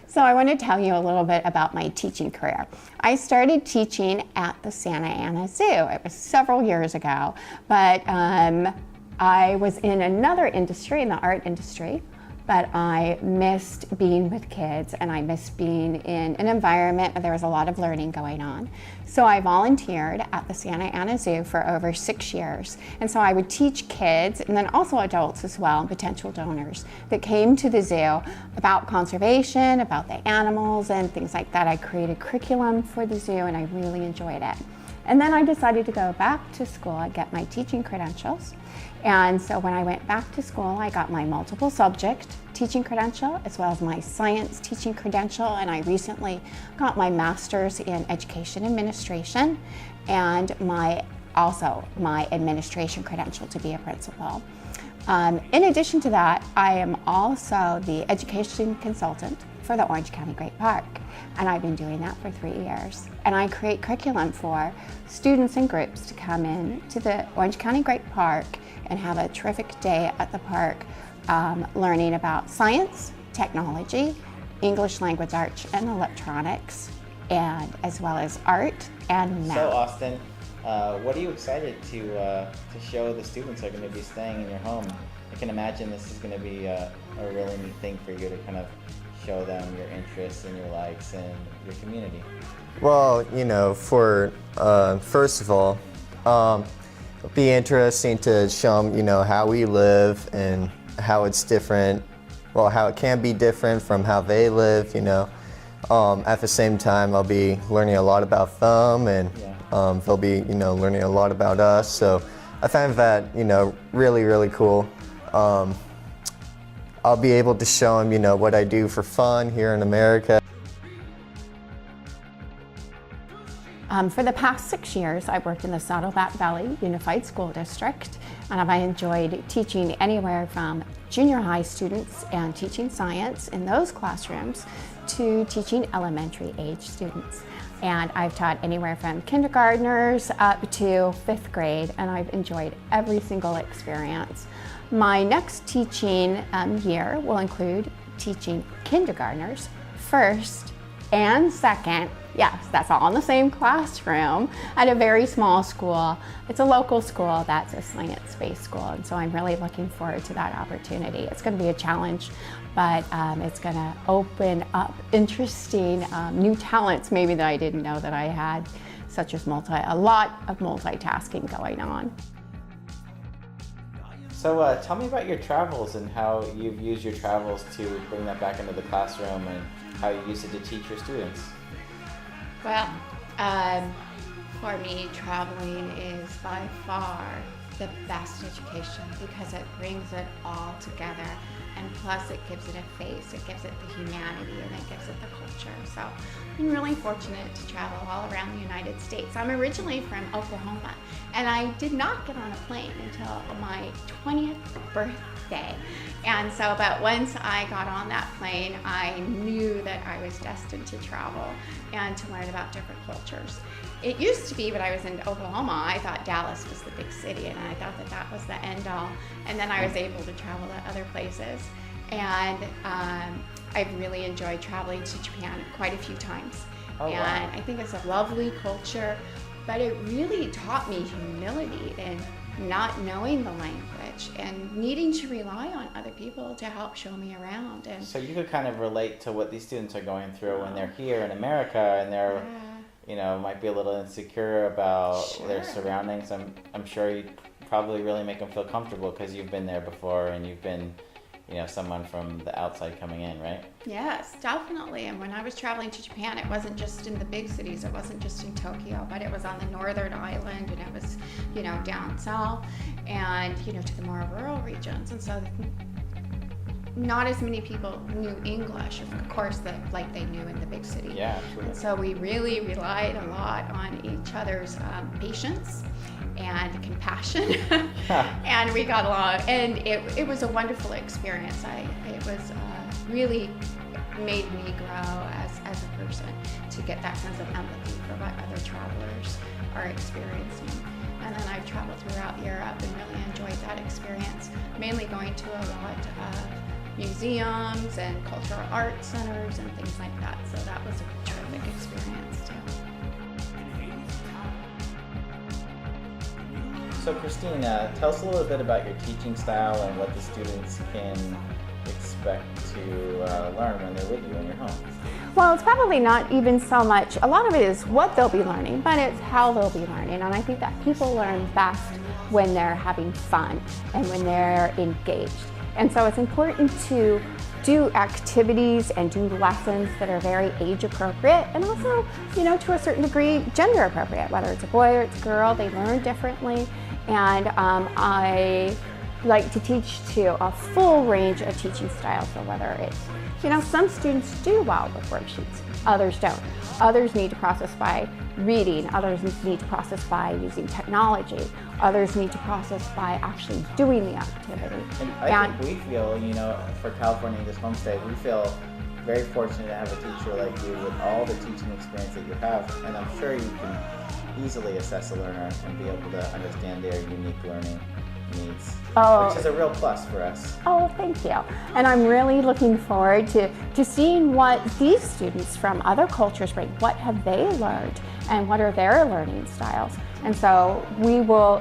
So I want to tell you a little bit about my teaching career. I started teaching at the Santa Ana Zoo. It was several years ago, but I was in another industry, in the art industry, but I missed being with kids and I missed being in an environment where there was a lot of learning going on. So I volunteered at the Santa Ana Zoo for over 6 years. And so I would teach kids and then also adults as well, and potential donors that came to the zoo about conservation, about the animals and things like that. I created curriculum for the zoo and I really enjoyed it. And then I decided to go back to school and get my teaching credentials. And so when I went back to school, I got my multiple subject teaching credential as well as my science teaching credential, and I recently got my master's in education administration and also my administration credential to be a principal. In addition to that, I am also the education consultant for the Orange County Great Park, and I've been doing that for 3 years. And I create curriculum for students and groups to come in to the Orange County Great Park and have a terrific day at the park, learning about science, technology, English language arts and electronics, and as well as art and math. So Austin, what are you excited to show the students that are going to be staying in your home? I can imagine this is going to be a really neat thing for you to kind of show them your interests and your likes and your community. Well, for first of all, it'll be interesting to show them, how we live and how it's different, how it can be different from how they live, At the same time, I'll be learning a lot about them and they'll be, learning a lot about us. So I find that, really, really cool. I'll be able to show them, what I do for fun here in America. For the past 6 years, I've worked in the Saddleback Valley Unified School District, and I've enjoyed teaching anywhere from junior high students and teaching science in those classrooms to teaching elementary age students. And I've taught anywhere from kindergartners up to 5th grade, and I've enjoyed every single experience. My next teaching year will include teaching kindergartners, 1st and 2nd. Yes, that's all in the same classroom at a very small school. It's a local school that's a science-based school, and so I'm really looking forward to that opportunity. It's going to be a challenge, but it's going to open up interesting new talents maybe that I didn't know that I had, such as a lot of multitasking going on. So tell me about your travels and how you've used your travels to bring that back into the classroom and how you use it to teach your students. Well, for me, traveling is by far the best education because it brings it all together, and plus it gives it a face, it gives it the humanity, and it gives it the culture. So I'm really fortunate to travel all around the United States. I'm originally from Oklahoma, and I did not get on a plane until my 20th birthday. And so, but once I got on that plane, I knew that I was destined to travel and to learn about different cultures. It used to be when I was in Oklahoma, I thought Dallas was the big city, and I thought that that was the end all. And then I was able to travel to other places. And I've really enjoyed traveling to Japan quite a few times. Oh, wow. And I think it's a lovely culture, but it really taught me humility and not knowing the language and needing to rely on other people to help show me around. And so you could kind of relate to what these students are going through when they're here in America and they're, might be a little insecure about their surroundings. I'm sure you probably really make them feel comfortable because you've been there before and you've been, someone from the outside coming in, right? Yes, definitely. And when I was traveling to Japan, it wasn't just in the big cities, it wasn't just in Tokyo, but it was on the northern island, and it was, down south and, to the more rural regions. And so not as many people knew English, of course, like they knew in the big city. Yeah, absolutely. And so we really relied a lot on each other's patience and compassion, and we got along, and it was a wonderful experience. It was really made me grow as a person to get that sense of empathy for what other travelers are experiencing. And then I've traveled throughout Europe and really enjoyed that experience, mainly going to a lot of museums and cultural arts centers and things like that. So that was a terrific experience too. So Christine, tell us a little bit about your teaching style and what the students can expect to learn when they're with you in your home. Well, it's probably not even so much, a lot of it is what they'll be learning, but it's how they'll be learning. And I think that people learn best when they're having fun and when they're engaged. And so it's important to do activities and do lessons that are very age appropriate and also, to a certain degree, gender appropriate, whether it's a boy or it's a girl, they learn differently. And I like to teach to a full range of teaching styles. So whether it's, some students do well with worksheets, others don't. Others need to process by reading, others need to process by using technology, others need to process by actually doing the activity. And I think we feel, for California English Homestay, we feel very fortunate to have a teacher like you with all the teaching experience that you have, and I'm sure you can easily assess a learner and be able to understand their unique learning needs, which is a real plus for us. Oh, thank you. And I'm really looking forward to seeing what these students from other cultures bring. What have they learned and what are their learning styles? And so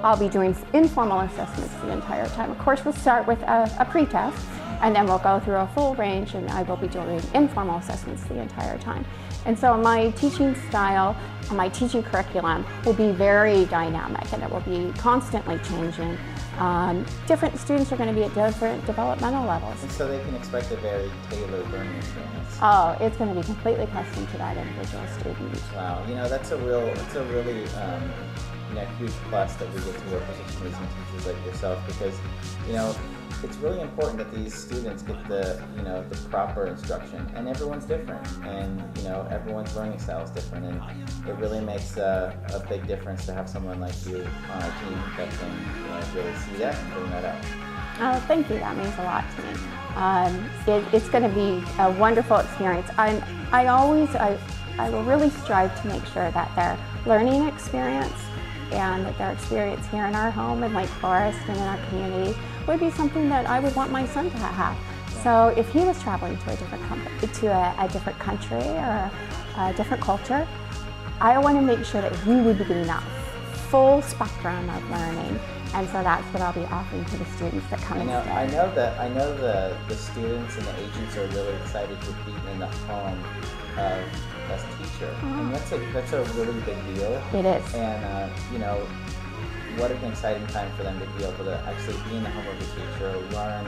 I'll be doing informal assessments the entire time. Of course, we'll start with a pre-test and then we'll go through a full range and I will be doing informal assessments the entire time. And so my teaching style and my teaching curriculum will be very dynamic and it will be constantly changing. Different students are going to be at different developmental levels. And so they can expect a very tailored learning experience. Oh, it's going to be completely custom to that individual student. Wow, that's a really huge plus that we get to work with such amazing teachers like yourself, because it's really important that these students get the proper instruction, and everyone's different, and everyone's learning style is different, and it really makes a big difference to have someone like you on our team that can really see that and bring that out. Oh, thank you. That means a lot to me. It's going to be a wonderful experience. I will really strive to make sure that their learning experience and that their experience here in our home in Lake Forest and in our community would be something that I would want my son to have. So if he was traveling to a different country or a different culture, I want to make sure that he would be getting that full spectrum of learning. And so that's what I'll be offering to the students that come and stay. I know the students and the agents are really excited to be in the home of a teacher, and that's a really big deal. It is. And what an exciting time for them to be able to actually be in the home of a teacher, learn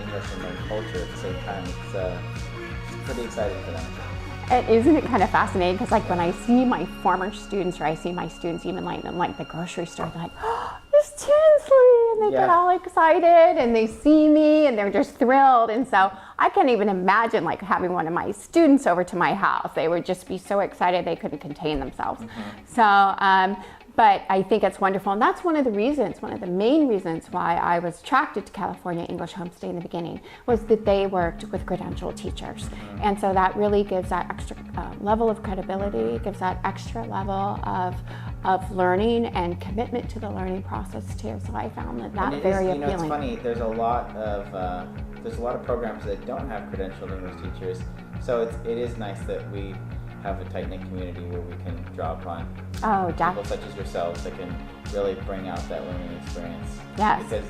English and learn culture at the same time. It's pretty exciting for them. Isn't it kind of fascinating? Because when I see my former students, or I see my students even in the grocery store, they're like, "Oh, Miss Tinsley," and they get all excited, and they see me, and they're just thrilled. And so I can't even imagine having one of my students over to my house. They would just be so excited they couldn't contain themselves. Mm-hmm. So. But I think it's wonderful, and that's one of the main reasons why I was attracted to California English Homestay in the beginning, was that they worked with credentialed teachers. And so that really gives that extra level of credibility, gives that extra level of learning and commitment to the learning process too. So I found that very appealing. It's funny, there's a lot of programs that don't have credentialed English teachers, so it is nice that we have a tight-knit community where we can draw upon people such as yourselves that can really bring out that learning experience. Yes. Because,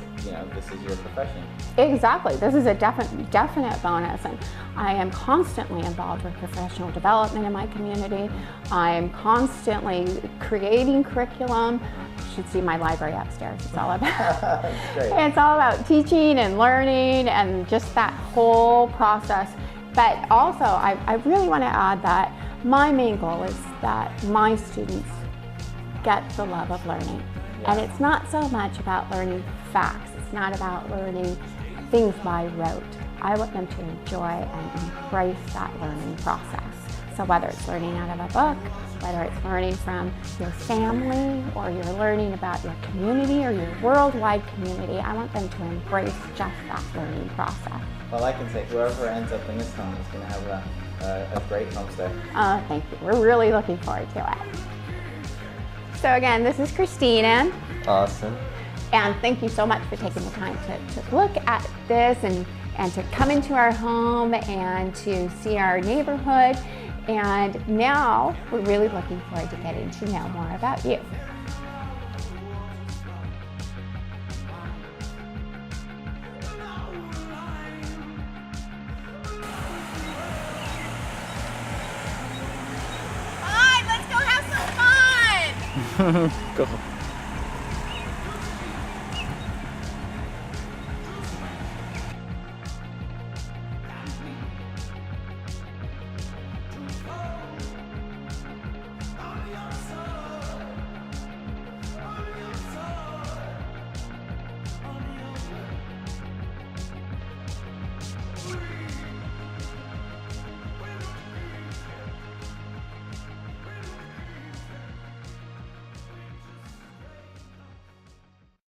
this is your profession. Exactly. This is a definite bonus, and I am constantly involved with professional development in my community. I am constantly creating curriculum. You should see my library upstairs. It's all about it's all about teaching and learning and just that whole process. But also, I really want to add that my main goal is that my students get the love of learning. Yeah. And it's not so much about learning facts. It's not about learning things by rote. I want them to enjoy and embrace that learning process. So whether it's learning out of a book, whether it's learning from your family, or you're learning about your community or your worldwide community, I want them to embrace just that learning process. Well, I can say whoever ends up in this home is going to have a great homestay. Thank you. We're really looking forward to it. So again, this is Christina. Awesome. And thank you so much for taking the time to look at this and to come into our home and to see our neighborhood. And now we're really looking forward to getting to know more about you. Let's go have some fun! Go.